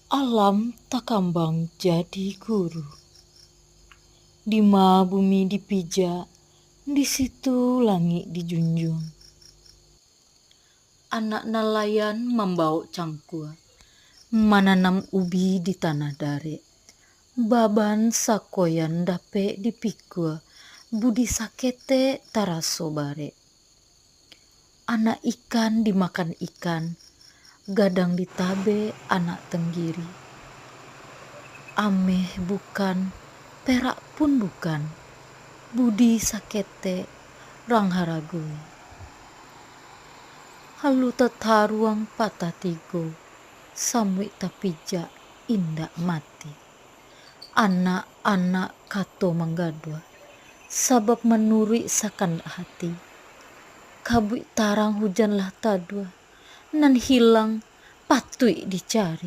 Alam takambang jadi guru. Dima bumi dipijak, di situ langit dijunjung. Anak nelayan membawa cangkul, menanam ubi di tanah dare. Baban sakoyan dape dipikul, budi sakete taraso bare. Anak ikan dimakan ikan, gadang ditabe anak tenggiri. Ameh bukan, perak pun bukan, budi sakete rang haragui. Halu tetaruang patah tigo, samui tapija indak mati. Anak-anak kato menggadua, sabab menurui sakan hati. Kabui tarang hujanlah tadua, nan hilang patui dicari.